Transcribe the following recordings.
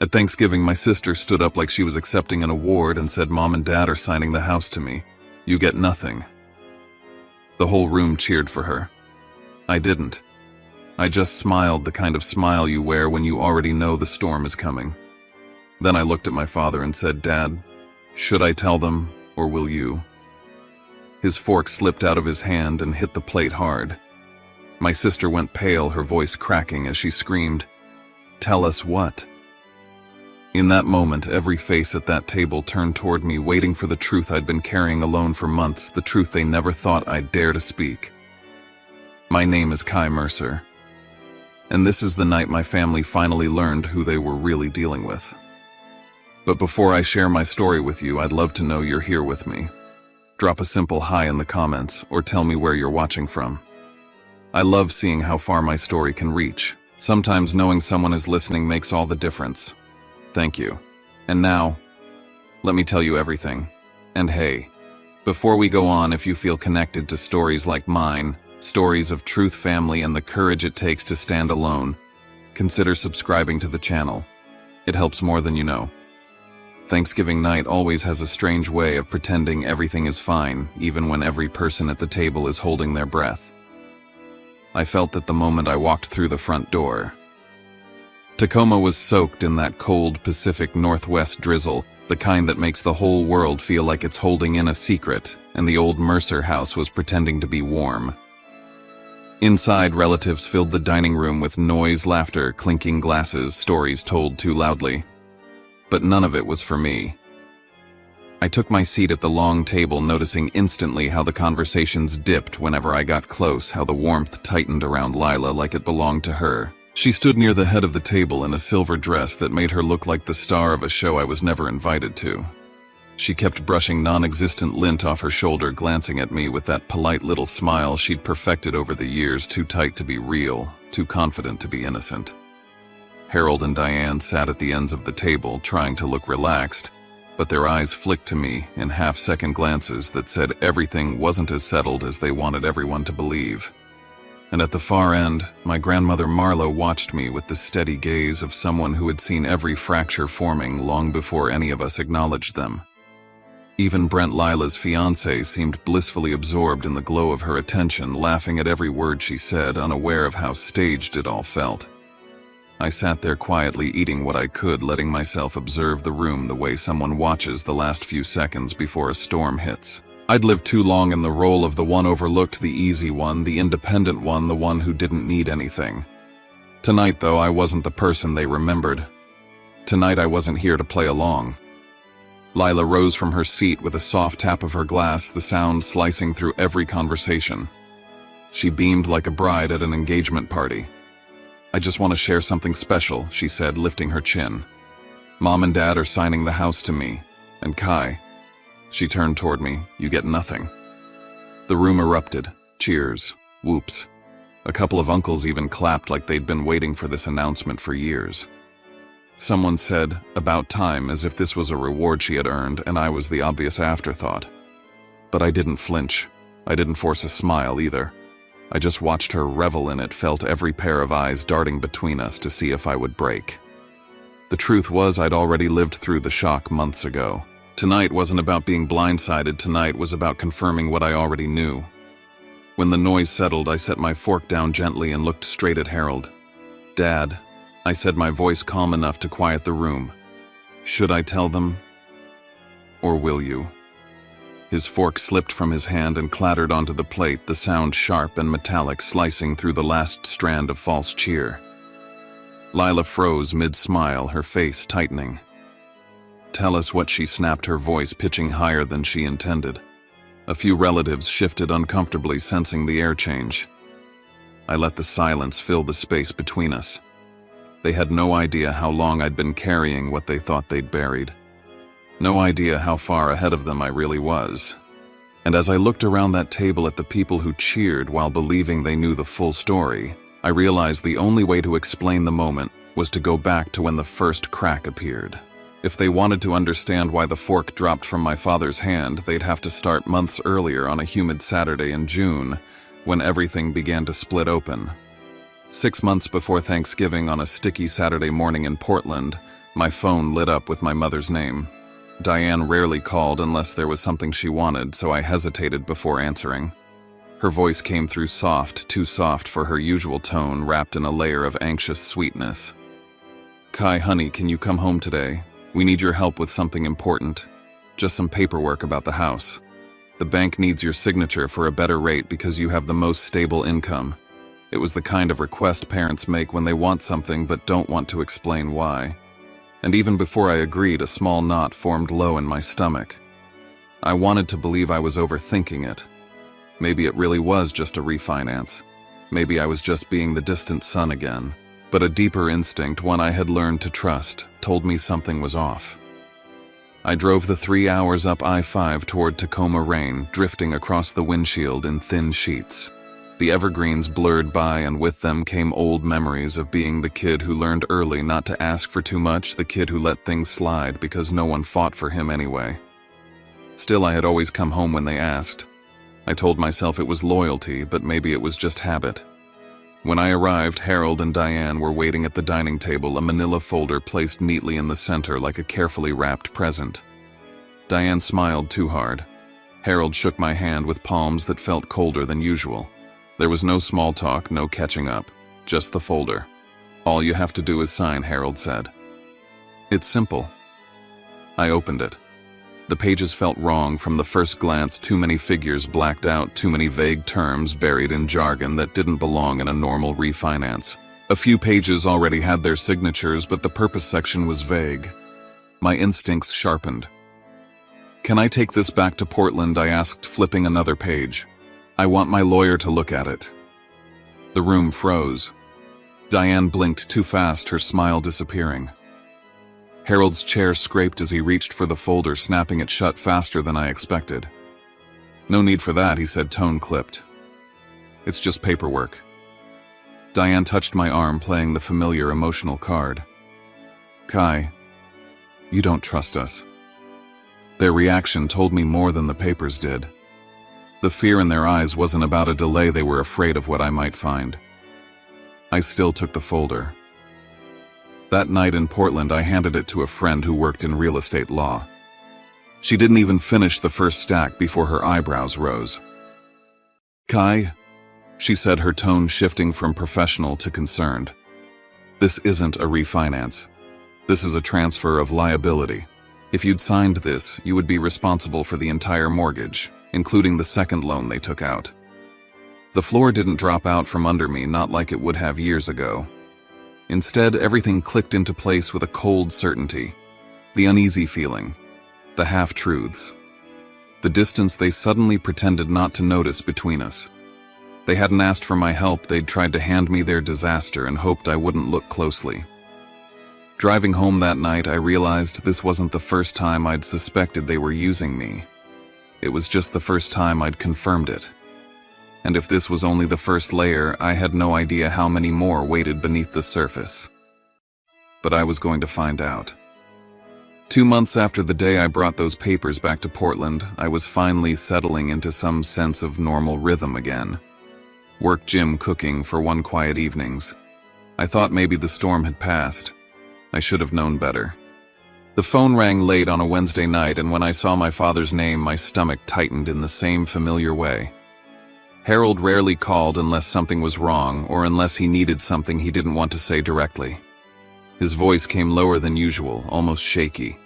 At Thanksgiving, my sister stood up like she was accepting an award and said Mom and Dad are signing the house to me. You get nothing. The whole room cheered for her. I didn't. I just smiled, the kind of smile you wear when you already know the storm is coming. Then I looked at my father and said, Dad, should I tell them, or will you? His fork slipped out of his hand and hit the plate hard. My sister went pale, her voice cracking as she screamed, Tell us what? In that moment, every face at that table turned toward me, waiting for the truth I'd been carrying alone for months, the truth they never thought I'd dare to speak. My name is Kai Mercer, and this is the night my family finally learned who they were really dealing with. But before I share my story with you, I'd love to know you're here with me. Drop a simple hi in the comments, or tell me where you're watching from. I love seeing how far my story can reach. Sometimes knowing someone is listening makes all the difference. Thank you. And now, let me tell you everything. And hey, before we go on, if you feel connected to stories like mine, stories of truth, family, and the courage it takes to stand alone, consider subscribing to the channel. It helps more than you know. Thanksgiving night always has a strange way of pretending everything is fine, even when every person at the table is holding their breath. I felt that the moment I walked through the front door. Tacoma was soaked in that cold Pacific Northwest drizzle, the kind that makes the whole world feel like it's holding in a secret, and the old Mercer house was pretending to be warm. Inside, relatives filled the dining room with noise, laughter, clinking glasses, stories told too loudly. But none of it was for me. I took my seat at the long table, noticing instantly how the conversations dipped whenever I got close, how the warmth tightened around Lila like it belonged to her. She stood near the head of the table in a silver dress that made her look like the star of a show I was never invited to. She kept brushing non-existent lint off her shoulder, glancing at me with that polite little smile she'd perfected over the years, too tight to be real, too confident to be innocent. Harold and Diane sat at the ends of the table, trying to look relaxed, but their eyes flicked to me in half-second glances that said everything wasn't as settled as they wanted everyone to believe. And at the far end, my grandmother Marla watched me with the steady gaze of someone who had seen every fracture forming long before any of us acknowledged them. Even Brent, Lila's fiancé, seemed blissfully absorbed in the glow of her attention, laughing at every word she said, unaware of how staged it all felt. I sat there quietly eating what I could, letting myself observe the room the way someone watches the last few seconds before a storm hits. I'd lived too long in the role of the one overlooked, the easy one, the independent one, the one who didn't need anything. Tonight, though, I wasn't the person they remembered. Tonight I wasn't here to play along. Lila rose from her seat with a soft tap of her glass, the sound slicing through every conversation. She beamed like a bride at an engagement party. I just want to share something special, she said, lifting her chin. Mom and Dad are signing the house to me. And Kai. She turned toward me. You get nothing. The room erupted. Cheers. Whoops. A couple of uncles even clapped like they'd been waiting for this announcement for years. Someone said, about time, as if this was a reward she had earned, and I was the obvious afterthought. But I didn't flinch. I didn't force a smile either. I just watched her revel in it, felt every pair of eyes darting between us to see if I would break. The truth was, I'd already lived through the shock months ago. Tonight wasn't about being blindsided. Tonight was about confirming what I already knew. When the noise settled, I set my fork down gently and looked straight at Harold. Dad, I said, my voice calm enough to quiet the room. Should I tell them? Or will you? His fork slipped from his hand and clattered onto the plate, the sound sharp and metallic, slicing through the last strand of false cheer. Lila froze mid-smile, her face tightening. Tell us what, she snapped, her voice pitching higher than she intended. A few relatives shifted uncomfortably, sensing the air change. I let the silence fill the space between us. They had no idea how long I'd been carrying what they thought they'd buried. No idea how far ahead of them I really was. And as I looked around that table at the people who cheered while believing they knew the full story, I realized the only way to explain the moment was to go back to when the first crack appeared. If they wanted to understand why the fork dropped from my father's hand, they'd have to start months earlier on a humid Saturday in June, when everything began to split open. 6 months before Thanksgiving, on a sticky Saturday morning in Portland, My phone lit up with my mother's name. Diane rarely called unless there was something she wanted, so I hesitated before answering. Her voice came through soft, too soft for her usual tone, wrapped in a layer of anxious sweetness. "Kai, honey, can you come home today? We need your help with something important. Just some paperwork about the house. The bank needs your signature for a better rate because you have the most stable income." It was the kind of request parents make when they want something but don't want to explain why. And even before I agreed, a small knot formed low in my stomach. I wanted to believe I was overthinking it. Maybe it really was just a refinance. Maybe I was just being the distant son again. But a deeper instinct, one I had learned to trust, told me something was off. I drove the 3 hours up I-5 toward Tacoma Rain, drifting across the windshield in thin sheets. The evergreens blurred by, and with them came old memories of being the kid who learned early not to ask for too much, the kid who let things slide because no one fought for him anyway. Still, I had always come home when they asked. I told myself it was loyalty, but maybe it was just habit. When I arrived, Harold and Diane were waiting at the dining table, a manila folder placed neatly in the center like a carefully wrapped present. Diane smiled too hard. Harold shook my hand with palms that felt colder than usual. There was no small talk, no catching up, just the folder. "All you have to do is sign," Harold said. "It's simple." I opened it. The pages felt wrong from the first glance, too many figures blacked out, too many vague terms buried in jargon that didn't belong in a normal refinance. A few pages already had their signatures, but the purpose section was vague. My instincts sharpened. "Can I take this back to Portland?" I asked, flipping another page. "I want my lawyer to look at it." The room froze. Diane blinked too fast, her smile disappearing. Harold's chair scraped as he reached for the folder, snapping it shut faster than I expected. "No need for that," he said, tone clipped. "It's just paperwork." Diane touched my arm, playing the familiar emotional card. "Kai, you don't trust us." Their reaction told me more than the papers did. The fear in their eyes wasn't about a delay, they were afraid of what I might find. I still took the folder. That night in Portland, I handed it to a friend who worked in real estate law. She didn't even finish the first stack before her eyebrows rose. "Kai," she said, her tone shifting from professional to concerned. "This isn't a refinance. This is a transfer of liability. If you'd signed this, you would be responsible for the entire mortgage, including the second loan they took out." The floor didn't drop out from under me, not like it would have years ago. Instead, everything clicked into place with a cold certainty. The uneasy feeling, the half-truths, the distance they suddenly pretended not to notice between us. They hadn't asked for my help, they'd tried to hand me their disaster and hoped I wouldn't look closely. Driving home that night, I realized this wasn't the first time I'd suspected they were using me. It was just the first time I'd confirmed it. And if this was only the first layer, I had no idea how many more waited beneath the surface. But I was going to find out. 2 months after the day I brought those papers back to Portland, I was finally settling into some sense of normal rhythm again. Work, gym, cooking for one quiet evenings. I thought maybe the storm had passed. I should have known better. The phone rang late on a Wednesday night, and when I saw my father's name, my stomach tightened in the same familiar way. Harold rarely called unless something was wrong or unless he needed something he didn't want to say directly. His voice came lower than usual, almost shaky.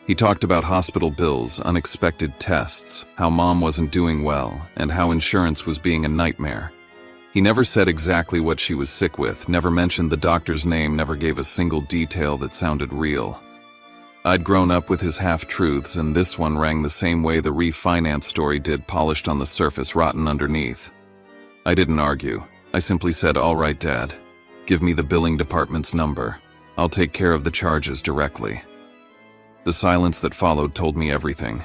He talked about hospital bills, unexpected tests, how Mom wasn't doing well, and how insurance was being a nightmare. He never said exactly what she was sick with, never mentioned the doctor's name, never gave a single detail that sounded real. I'd grown up with his half-truths, and this one rang the same way the refinance story did, polished on the surface, rotten underneath. I didn't argue. I simply said, "All right, Dad. Give me the billing department's number. I'll take care of the charges directly." The silence that followed told me everything.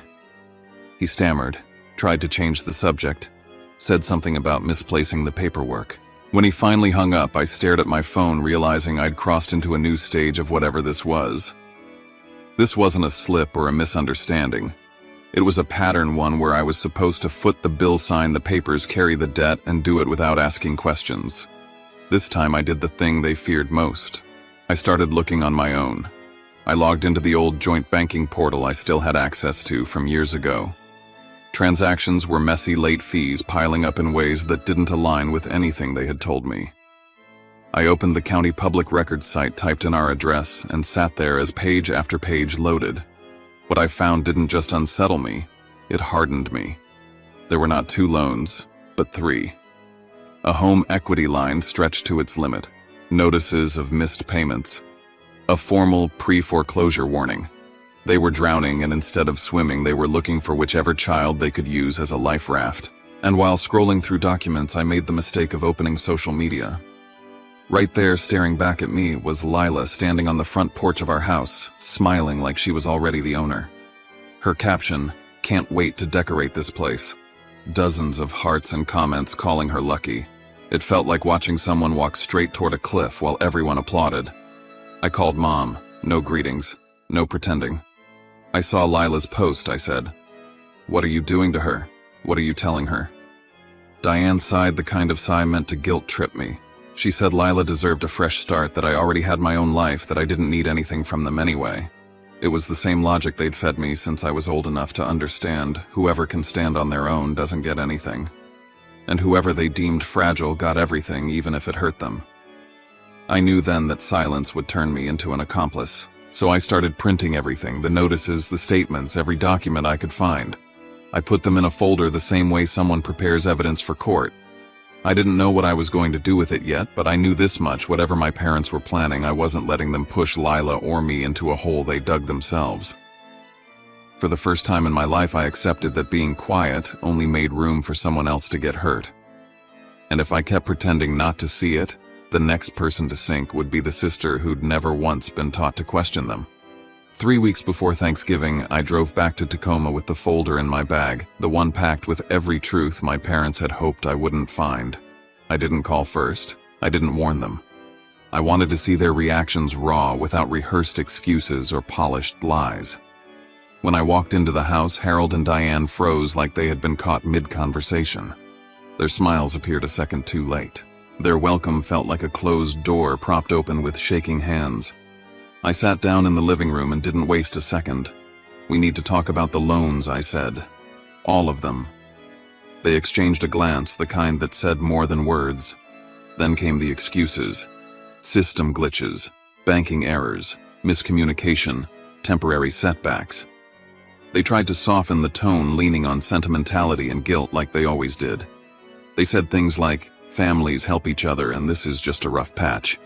He stammered, tried to change the subject, said something about misplacing the paperwork. When he finally hung up, I stared at my phone, realizing I'd crossed into a new stage of whatever this was. This wasn't a slip or a misunderstanding. It was a pattern, one where I was supposed to foot the bill, sign the papers, carry the debt, and do it without asking questions. This time I did the thing they feared most. I started looking on my own. I logged into the old joint banking portal I still had access to from years ago. Transactions were messy late fees piling up in ways that didn't align with anything they had told me. I opened the county public records site, typed in our address, and sat there as page after page loaded. What I found didn't just unsettle me, it hardened me. There were not 2 loans, but 3. A home equity line stretched to its limit, notices of missed payments, a formal pre-foreclosure warning. They were drowning, and instead of swimming, they were looking for whichever child they could use as a life raft. And while scrolling through documents, I made the mistake of opening social media. Right there, staring back at me, was Lila standing on the front porch of our house, smiling like she was already the owner. Her caption, "Can't wait to decorate this place." Dozens of hearts and comments calling her lucky. It felt like watching someone walk straight toward a cliff while everyone applauded. I called Mom. No greetings. No pretending. I saw Lila's post, I said. "What are you doing to her? What are you telling her?" Diane sighed, the kind of sigh meant to guilt trip me. She said Lila deserved a fresh start, that I already had my own life, that I didn't need anything from them anyway. It was the same logic they'd fed me since I was old enough to understand whoever can stand on their own doesn't get anything. And whoever they deemed fragile got everything, even if it hurt them. I knew then that silence would turn me into an accomplice, so I started printing everything, the notices, the statements, every document I could find. I put them in a folder the same way someone prepares evidence for court. I didn't know what I was going to do with it yet, but I knew this much: whatever my parents were planning, I wasn't letting them push Lila or me into a hole they dug themselves. For the first time in my life, I accepted that being quiet only made room for someone else to get hurt. And if I kept pretending not to see it, the next person to sink would be the sister who'd never once been taught to question them. 3 weeks before Thanksgiving, I drove back to Tacoma with the folder in my bag, the one packed with every truth my parents had hoped I wouldn't find. I didn't call first. I didn't warn them. I wanted to see their reactions raw, without rehearsed excuses or polished lies. When I walked into the house, Harold and Diane froze like they had been caught mid-conversation. Their smiles appeared a second too late. Their welcome felt like a closed door propped open with shaking hands. I sat down in the living room and didn't waste a second. "We need to talk about the loans," I said. "All of them." They exchanged a glance, the kind that said more than words. Then came the excuses. System glitches, banking errors, miscommunication, temporary setbacks. They tried to soften the tone, leaning on sentimentality and guilt like they always did. They said things like, "Families help each other and this is just a rough patch."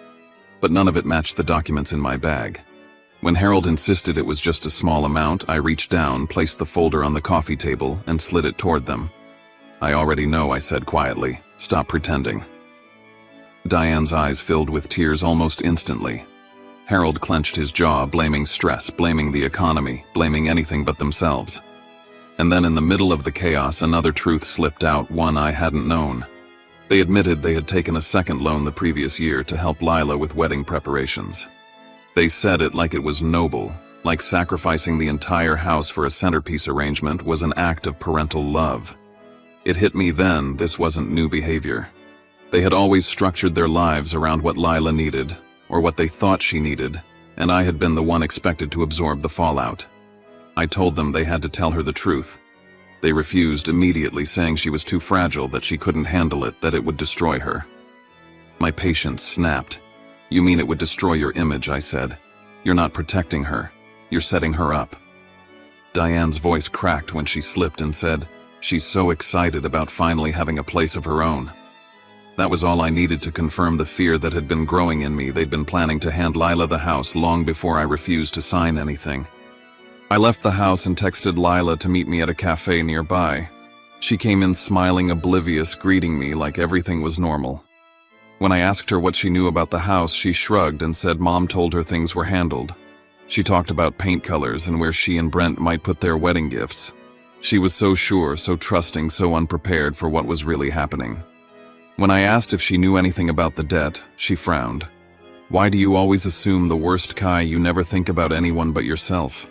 But none of it matched the documents in my bag. When Harold insisted it was just a small amount, I reached down, placed the folder on the coffee table, and slid it toward them. "I already know," I said quietly. "Stop pretending." Diane's eyes filled with tears almost instantly. Harold clenched his jaw, blaming stress, blaming the economy, blaming anything but themselves. And then in the middle of the chaos, another truth slipped out, one I hadn't known. They admitted they had taken a second loan the previous year to help Lila with wedding preparations. They said it like it was noble, like sacrificing the entire house for a centerpiece arrangement was an act of parental love. It hit me then, this wasn't new behavior. They had always structured their lives around what Lila needed, or what they thought she needed, and I had been the one expected to absorb the fallout. I told them they had to tell her the truth. They refused immediately, saying she was too fragile, that she couldn't handle it, that it would destroy her. My patience snapped. "You mean it would destroy your image?" I said. "You're not protecting her. You're setting her up." Diane's voice cracked when she slipped and said, "She's so excited about finally having a place of her own." That was all I needed to confirm the fear that had been growing in me. They'd been planning to hand Lila the house long before I refused to sign anything. I left the house and texted Lila to meet me at a cafe nearby. She came in smiling, oblivious, greeting me like everything was normal. When I asked her what she knew about the house, she shrugged and said Mom told her things were handled. She talked about paint colors and where she and Brent might put their wedding gifts. She was so sure, so trusting, so unprepared for what was really happening. When I asked if she knew anything about the debt, she frowned. "Why do you always assume the worst, Kai? You never think about anyone but yourself."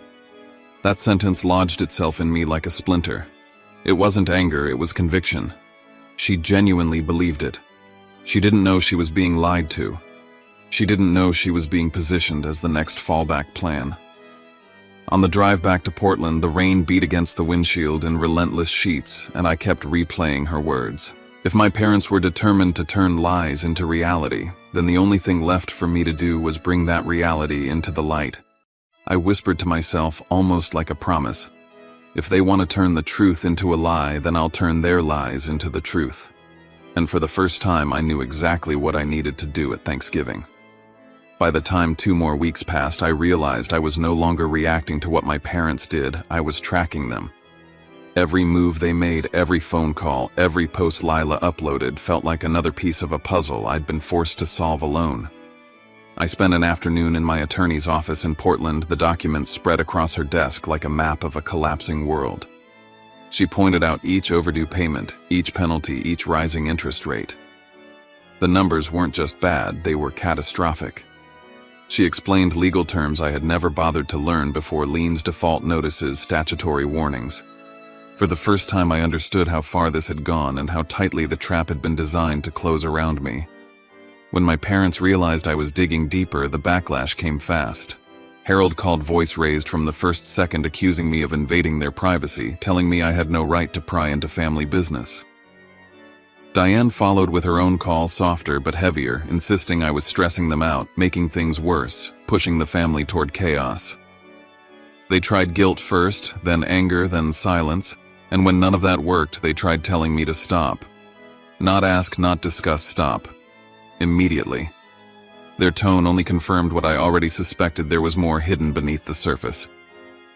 That sentence lodged itself in me like a splinter. It wasn't anger, it was conviction. She genuinely believed it. She didn't know she was being lied to. She didn't know she was being positioned as the next fallback plan. On the drive back to Portland, the rain beat against the windshield in relentless sheets, and I kept replaying her words. If my parents were determined to turn lies into reality, then the only thing left for me to do was bring that reality into the light. I whispered to myself, almost like a promise. If they want to turn the truth into a lie, then I'll turn their lies into the truth. And for the first time, I knew exactly what I needed to do at Thanksgiving. By the time 2 more weeks passed, I realized I was no longer reacting to what my parents did, I was tracking them. Every move they made, every phone call, every post Lila uploaded felt like another piece of a puzzle I'd been forced to solve alone. I spent an afternoon in my attorney's office in Portland, the documents spread across her desk like a map of a collapsing world. She pointed out each overdue payment, each penalty, each rising interest rate. The numbers weren't just bad, they were catastrophic. She explained legal terms I had never bothered to learn before: liens, default notices, statutory warnings. For the first time, I understood how far this had gone and how tightly the trap had been designed to close around me. When my parents realized I was digging deeper, the backlash came fast. Harold called, voice raised from the first second, accusing me of invading their privacy, telling me I had no right to pry into family business. Diane followed with her own call, softer but heavier, insisting I was stressing them out, making things worse, pushing the family toward chaos. They tried guilt first, then anger, then silence, and when none of that worked, they tried telling me to stop. Not ask, not discuss, stop. Immediately. Their tone only confirmed what I already suspected: there was more hidden beneath the surface.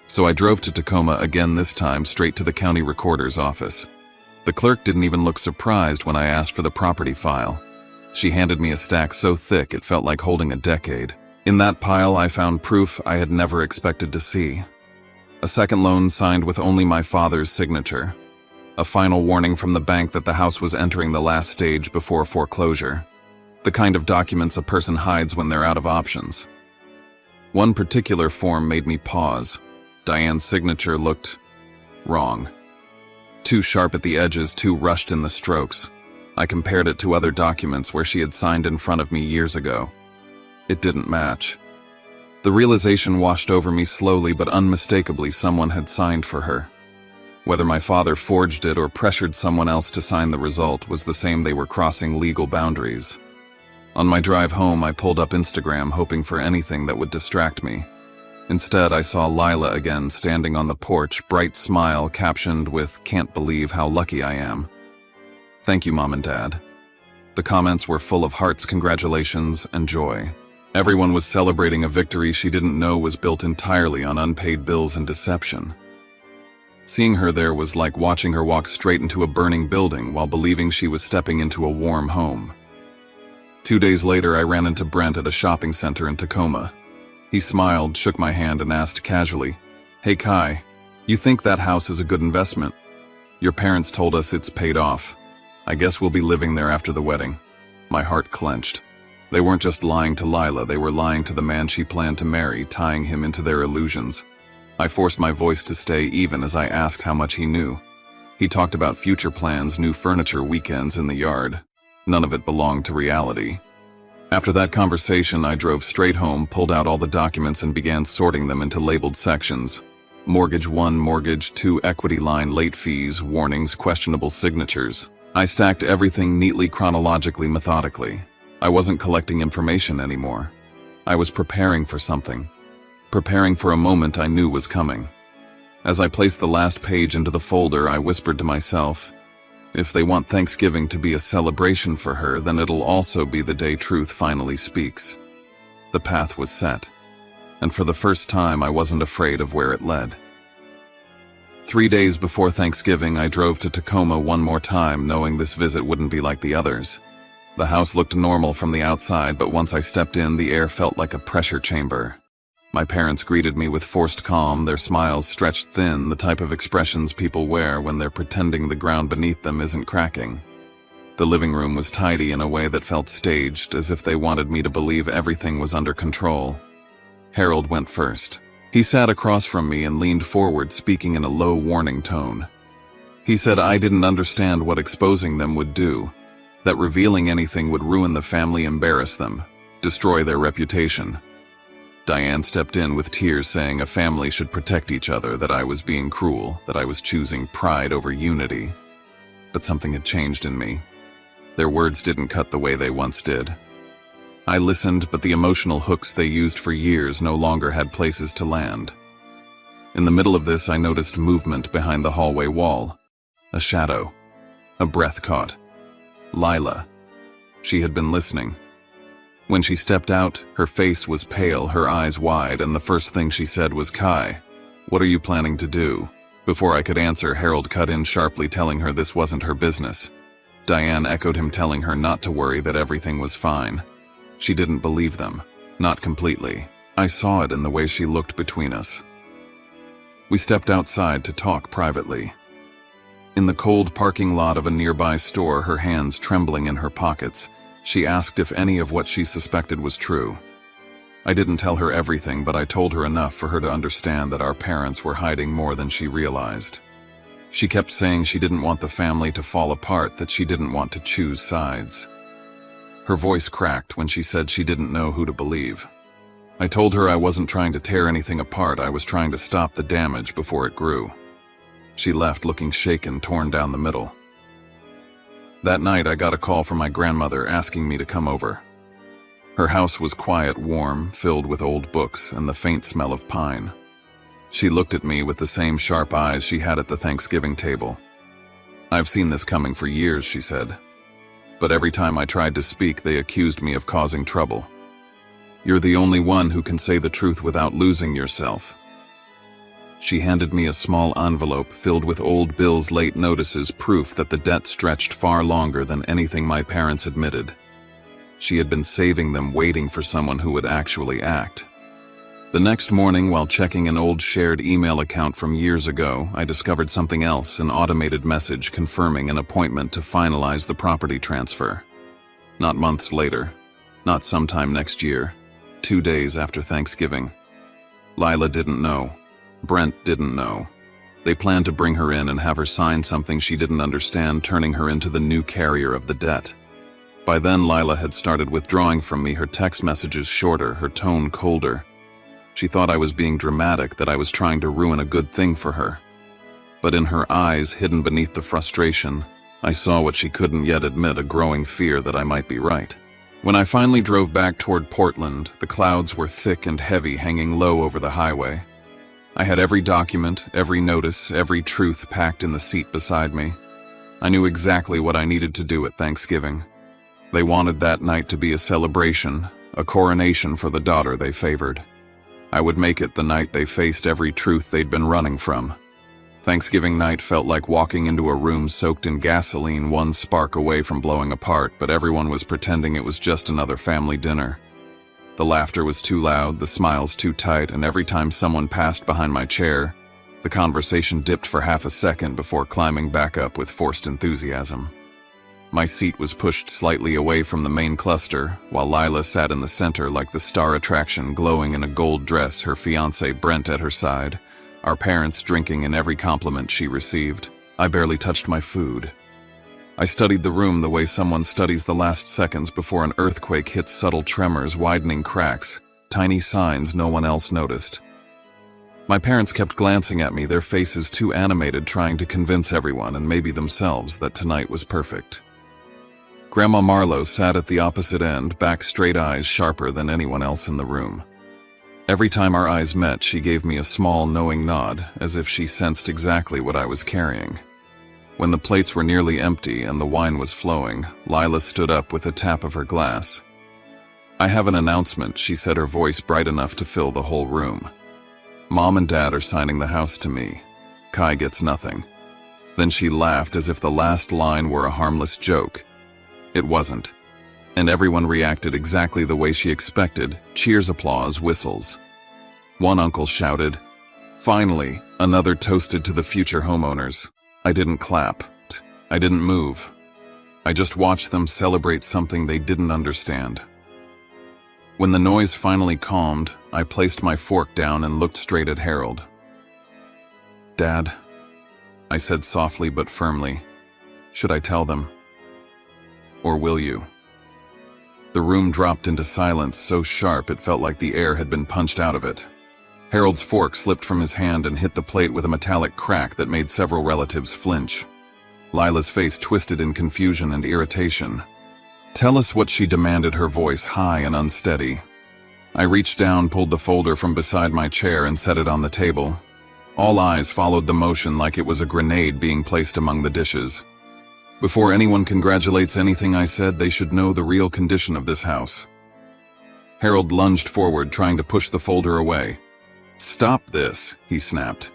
So I drove to Tacoma again, this time straight to the county recorder's office. The clerk didn't even look surprised when I asked for the property file. She handed me a stack so thick it felt like holding a decade. In that pile, I found proof I had never expected to see. A second loan signed with only my father's signature. A final warning from the bank that the house was entering the last stage before foreclosure. The kind of documents a person hides when they're out of options. One particular form made me pause. Diane's signature looked wrong. Too sharp at the edges, too rushed in the strokes. I compared it to other documents where she had signed in front of me years ago. It didn't match. The realization washed over me slowly but unmistakably: someone had signed for her. Whether my father forged it or pressured someone else to sign, the result was the same: they were crossing legal boundaries. On my drive home, I pulled up Instagram, hoping for anything that would distract me. Instead, I saw Lila again, standing on the porch, bright smile captioned with "Can't believe how lucky I am. Thank you, Mom and Dad." The comments were full of hearts, congratulations, and joy. Everyone was celebrating a victory she didn't know was built entirely on unpaid bills and deception. Seeing her there was like watching her walk straight into a burning building while believing she was stepping into a warm home. 2 days later, I ran into Brent at a shopping center in Tacoma. He smiled, shook my hand, and asked casually, "Hey Kai, you think that house is a good investment? Your parents told us it's paid off. I guess we'll be living there after the wedding." My heart clenched. They weren't just lying to Lila, they were lying to the man she planned to marry, tying him into their illusions. I forced my voice to stay even as I asked how much he knew. He talked about future plans, new furniture, weekends in the yard. None of it belonged to reality. After that conversation, I drove straight home, pulled out all the documents, and began sorting them into labeled sections. Mortgage 1, Mortgage 2, equity line, late fees, warnings, questionable signatures. I stacked everything neatly, chronologically, methodically. I wasn't collecting information anymore. I was preparing for something. Preparing for a moment I knew was coming. As I placed the last page into the folder, I whispered to myself, if they want Thanksgiving to be a celebration for her, then it'll also be the day truth finally speaks. The path was set, and for the first time I wasn't afraid of where it led. 3 days before Thanksgiving, I drove to Tacoma one more time, knowing this visit wouldn't be like the others. The house looked normal from the outside, but once I stepped in, the air felt like a pressure chamber. My parents greeted me with forced calm, their smiles stretched thin, the type of expressions people wear when they're pretending the ground beneath them isn't cracking. The living room was tidy in a way that felt staged, as if they wanted me to believe everything was under control. Harold went first. He sat across from me and leaned forward, speaking in a low, warning tone. He said I didn't understand what exposing them would do, that revealing anything would ruin the family, embarrass them. destroy their reputation. Diane stepped in with tears saying a family should protect each other, that I was being cruel, that I was choosing pride over unity. But something had changed in me. Their words didn't cut the way they once did. I listened, but the emotional hooks they used for years no longer had places to land. In the middle of this, I noticed movement behind the hallway wall. A shadow. A breath caught. Lila. She had been listening. When she stepped out, her face was pale, her eyes wide, and the first thing she said was, "Kai, what are you planning to do?" Before I could answer, Harold cut in sharply, telling her this wasn't her business. Diane echoed him, telling her not to worry, that everything was fine. She didn't believe them. Not completely. I saw it in the way she looked between us. We stepped outside to talk privately. In the cold parking lot of a nearby store, her hands trembling in her pockets, she asked if any of what she suspected was true. I didn't tell her everything, but I told her enough for her to understand that our parents were hiding more than she realized. She kept saying she didn't want the family to fall apart, that she didn't want to choose sides. Her voice cracked when she said she didn't know who to believe. I told her I wasn't trying to tear anything apart, I was trying to stop the damage before it grew. She left looking shaken, torn down the middle. That night, I got a call from my grandmother asking me to come over. Her house was quiet, warm, filled with old books and the faint smell of pine. She looked at me with the same sharp eyes she had at the Thanksgiving table. "I've seen this coming for years," she said. "But every time I tried to speak, they accused me of causing trouble. You're the only one who can say the truth without losing yourself." She handed me a small envelope filled with old bills, late notices, proof that the debt stretched far longer than anything my parents admitted. She had been saving them, waiting for someone who would actually act. The next morning, while checking an old shared email account from years ago, I discovered something else, an automated message confirming an appointment to finalize the property transfer. Not months later, not sometime next year, 2 days after Thanksgiving. Lila didn't know. Brent didn't know. They planned to bring her in and have her sign something she didn't understand, turning her into the new carrier of the debt. By then, Lila had started withdrawing from me, her text messages shorter, her tone colder. She thought I was being dramatic, that I was trying to ruin a good thing for her. But in her eyes, hidden beneath the frustration, I saw what she couldn't yet admit, a growing fear that I might be right. When I finally drove back toward Portland, the clouds were thick and heavy, hanging low over the highway. I had every document, every notice, every truth packed in the seat beside me. I knew exactly what I needed to do at Thanksgiving. They wanted that night to be a celebration, a coronation for the daughter they favored. I would make it the night they faced every truth they'd been running from. Thanksgiving night felt like walking into a room soaked in gasoline, one spark away from blowing apart, but everyone was pretending it was just another family dinner. The laughter was too loud, the smiles too tight, and every time someone passed behind my chair, the conversation dipped for half a second before climbing back up with forced enthusiasm. My seat was pushed slightly away from the main cluster, while Lila sat in the center like the star attraction, glowing in a gold dress, her fiancé Brent at her side, our parents drinking in every compliment she received. I barely touched my food. I studied the room the way someone studies the last seconds before an earthquake hits, subtle tremors, widening cracks, tiny signs no one else noticed. My parents kept glancing at me, their faces too animated, trying to convince everyone, and maybe themselves, that tonight was perfect. Grandma Marlowe sat at the opposite end, back straight, eyes sharper than anyone else in the room. Every time our eyes met, she gave me a small, knowing nod, as if she sensed exactly what I was carrying. When the plates were nearly empty and the wine was flowing, Lila stood up with a tap of her glass. "I have an announcement," she said, her voice bright enough to fill the whole room. "Mom and Dad are signing the house to me. Kai gets nothing." Then she laughed as if the last line were a harmless joke. It wasn't. And everyone reacted exactly the way she expected. Cheers, applause, whistles. One uncle shouted, "Finally!" Another toasted to the future homeowners. I didn't clap. I didn't move. I just watched them celebrate something they didn't understand. When the noise finally calmed, I placed my fork down and looked straight at Harold. "Dad," I said softly but firmly, "should I tell them? Or will you?" The room dropped into silence so sharp it felt like the air had been punched out of it. Harold's fork slipped from his hand and hit the plate with a metallic crack that made several relatives flinch. Lila's face twisted in confusion and irritation. "Tell us what," she demanded, her voice high and unsteady. I reached down, pulled the folder from beside my chair, and set it on the table. All eyes followed the motion like it was a grenade being placed among the dishes. "Before anyone congratulates anything I said, they should know the real condition of this house." Harold lunged forward, trying to push the folder away. "Stop this," he snapped.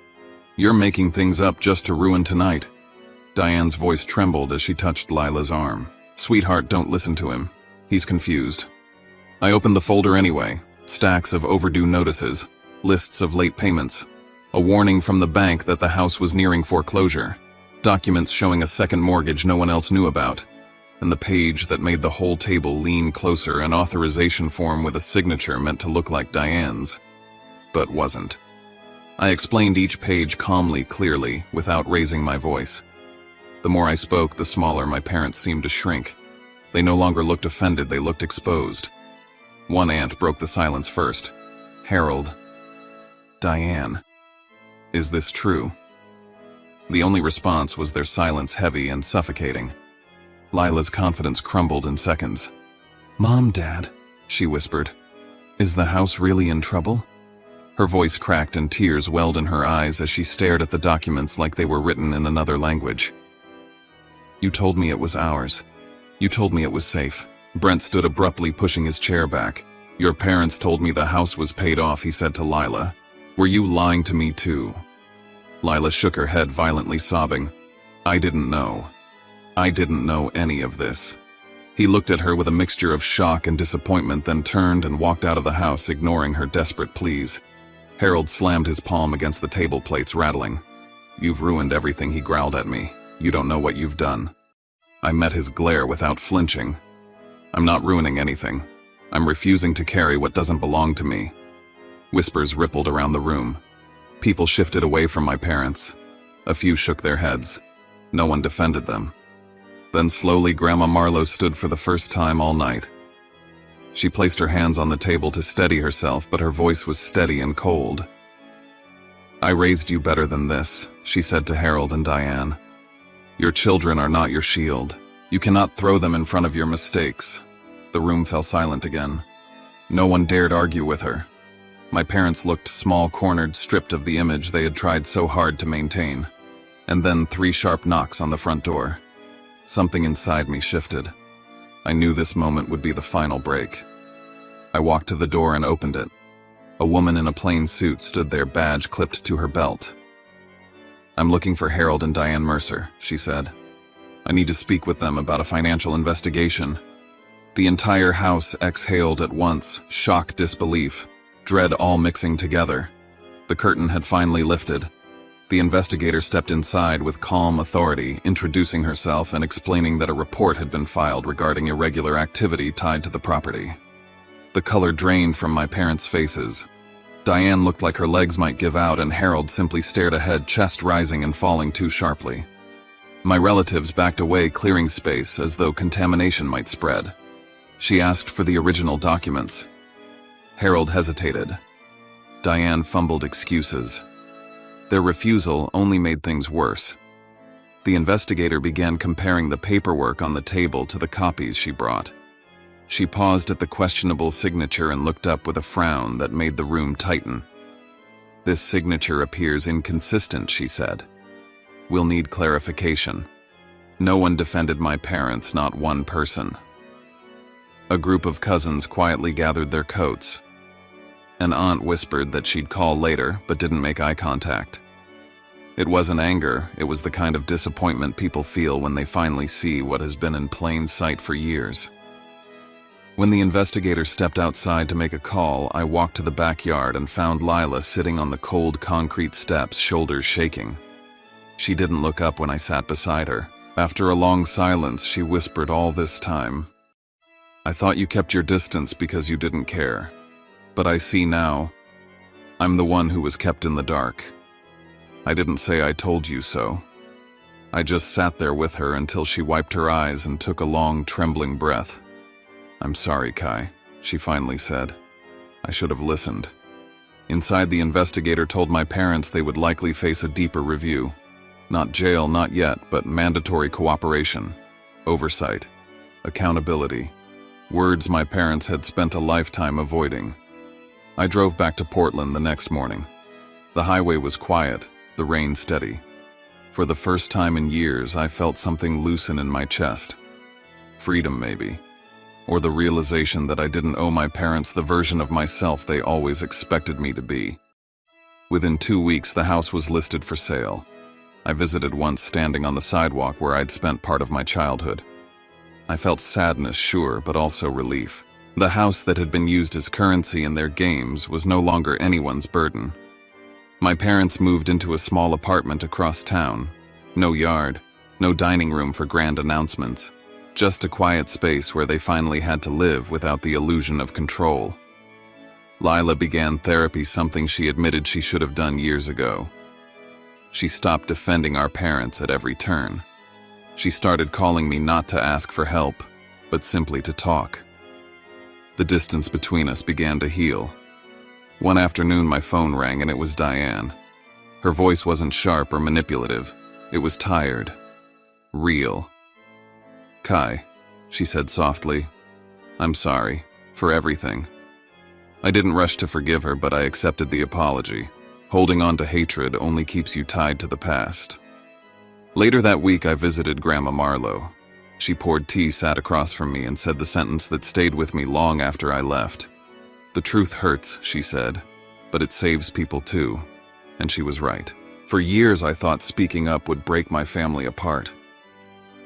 "You're making things up just to ruin tonight." Diane's voice trembled as she touched Lila's arm. "Sweetheart, don't listen to him. He's confused." I opened the folder anyway. Stacks of overdue notices, lists of late payments, a warning from the bank that the house was nearing foreclosure, documents showing a second mortgage no one else knew about, and the page that made the whole table lean closer, an authorization form with a signature meant to look like Diane's, but wasn't. I explained each page calmly, clearly, without raising my voice. The more I spoke, the smaller my parents seemed to shrink. They no longer looked offended, they looked exposed. One aunt broke the silence first. "Harold, Diane, is this true?" The only response was their silence, heavy and suffocating. Lila's confidence crumbled in seconds. "Mom, Dad," she whispered, "is the house really in trouble?" Her voice cracked and tears welled in her eyes as she stared at the documents like they were written in another language. "You told me it was ours. You told me it was safe." Brent stood abruptly, pushing his chair back. "Your parents told me the house was paid off," he said to Lila. "Were you lying to me too?" Lila shook her head, violently sobbing. "I didn't know. I didn't know any of this." He looked at her with a mixture of shock and disappointment, then turned and walked out of the house, ignoring her desperate pleas. Harold slammed his palm against the table plates, rattling. "You've ruined everything," he growled at me. "You don't know what you've done." I met his glare without flinching. "I'm not ruining anything. I'm refusing to carry what doesn't belong to me." Whispers rippled around the room. People shifted away from my parents. A few shook their heads. No one defended them. Then slowly Grandma Marlowe stood for the first time all night. She placed her hands on the table to steady herself, but her voice was steady and cold. "I raised you better than this," she said to Harold and Diane. "Your children are not your shield. You cannot throw them in front of your mistakes." The room fell silent again. No one dared argue with her. My parents looked small, cornered, stripped of the image they had tried so hard to maintain. And then 3 sharp knocks on the front door. Something inside me shifted. I knew this moment would be the final break. I walked to the door and opened it. A woman in a plain suit stood there, badge clipped to her belt. "I'm looking for Harold and Diane Mercer," she said. "I need to speak with them about a financial investigation." The entire house exhaled at once, shock, disbelief, dread all mixing together. The curtain had finally lifted. The investigator stepped inside with calm authority, introducing herself and explaining that a report had been filed regarding irregular activity tied to the property. The color drained from my parents' faces. Diane looked like her legs might give out, and Harold simply stared ahead, chest rising and falling too sharply. My relatives backed away, clearing space as though contamination might spread. She asked for the original documents. Harold hesitated. Diane fumbled excuses. Their refusal only made things worse. The investigator began comparing the paperwork on the table to the copies she brought. She paused at the questionable signature and looked up with a frown that made the room tighten. "This signature appears inconsistent," she said. "We'll need clarification." No one defended my parents, not one person. A group of cousins quietly gathered their coats. An aunt whispered that she'd call later, but didn't make eye contact. It wasn't anger, it was the kind of disappointment people feel when they finally see what has been in plain sight for years. When the investigator stepped outside to make a call, I walked to the backyard and found Lila sitting on the cold concrete steps, shoulders shaking. She didn't look up when I sat beside her. After a long silence, she whispered, "All this time, I thought you kept your distance because you didn't care. But I see now. I'm the one who was kept in the dark. I didn't say I told you so." I just sat there with her until she wiped her eyes and took a long, trembling breath. "I'm sorry, Kai," she finally said. "I should have listened." Inside, the investigator told my parents they would likely face a deeper review. Not jail, not yet, but mandatory cooperation, oversight, accountability. Words my parents had spent a lifetime avoiding. I drove back to Portland the next morning. The highway was quiet, the rain steady. For the first time in years, I felt something loosen in my chest. Freedom, maybe. Or the realization that I didn't owe my parents the version of myself they always expected me to be. Within 2 weeks, the house was listed for sale. I visited once, standing on the sidewalk where I'd spent part of my childhood. I felt sadness, sure, but also relief. The house that had been used as currency in their games was no longer anyone's burden. My parents moved into a small apartment across town. No yard, no dining room for grand announcements. Just a quiet space where they finally had to live without the illusion of control. Lila began therapy, something she admitted she should have done years ago. She stopped defending our parents at every turn. She started calling me not to ask for help, but simply to talk. The distance between us began to heal. One afternoon, my phone rang and it was Diane. Her voice wasn't sharp or manipulative. It was tired. Real. "Kai," she said softly, "I'm sorry for everything." I didn't rush to forgive her, but I accepted the apology. Holding on to hatred only keeps you tied to the past. Later that week, I visited Grandma Marlowe. She poured tea, sat across from me, and said the sentence that stayed with me long after I left. "The truth hurts," she said, "but it saves people too." And she was right. For years, I thought speaking up would break my family apart.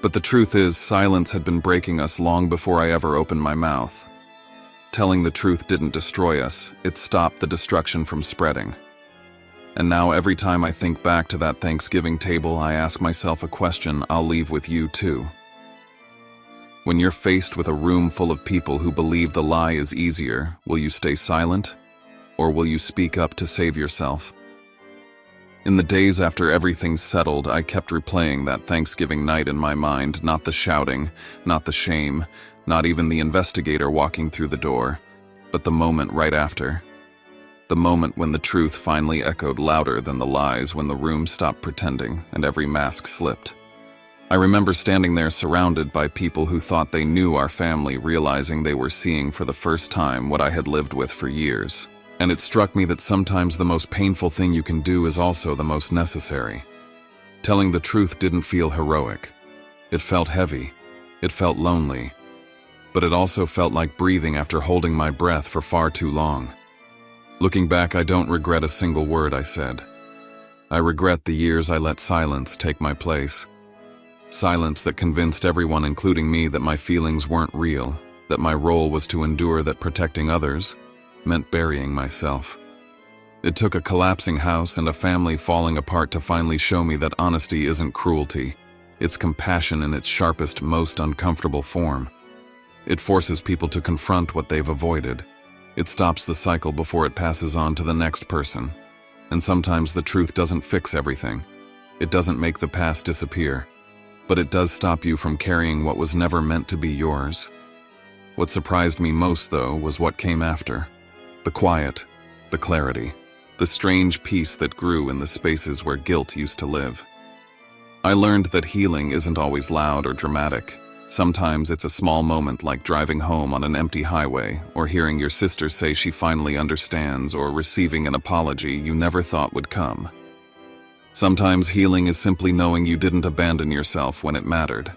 But the truth is, silence had been breaking us long before I ever opened my mouth. Telling the truth didn't destroy us, it stopped the destruction from spreading. And now every time I think back to that Thanksgiving table, I ask myself a question I'll leave with you too. When you're faced with a room full of people who believe the lie is easier, will you stay silent? Or will you speak up to save yourself? In the days after everything's settled, I kept replaying that Thanksgiving night in my mind, not the shouting, not the shame, not even the investigator walking through the door, but the moment right after. The moment when the truth finally echoed louder than the lies, when the room stopped pretending and every mask slipped. I remember standing there surrounded by people who thought they knew our family, realizing they were seeing for the first time what I had lived with for years. And it struck me that sometimes the most painful thing you can do is also the most necessary. Telling the truth didn't feel heroic. It felt heavy. It felt lonely. But it also felt like breathing after holding my breath for far too long. Looking back, I don't regret a single word I said. I regret the years I let silence take my place. Silence that convinced everyone, including me, that my feelings weren't real, that my role was to endure, that protecting others meant burying myself. It took a collapsing house and a family falling apart to finally show me that honesty isn't cruelty. It's compassion in its sharpest, most uncomfortable form. It forces people to confront what they've avoided. It stops the cycle before it passes on to the next person. And sometimes the truth doesn't fix everything. It doesn't make the past disappear. But it does stop you from carrying what was never meant to be yours. What surprised me most, though, was what came after. The quiet, the clarity, the strange peace that grew in the spaces where guilt used to live. I learned that healing isn't always loud or dramatic. Sometimes it's a small moment, like driving home on an empty highway, or hearing your sister say she finally understands, or receiving an apology you never thought would come. Sometimes healing is simply knowing you didn't abandon yourself when it mattered.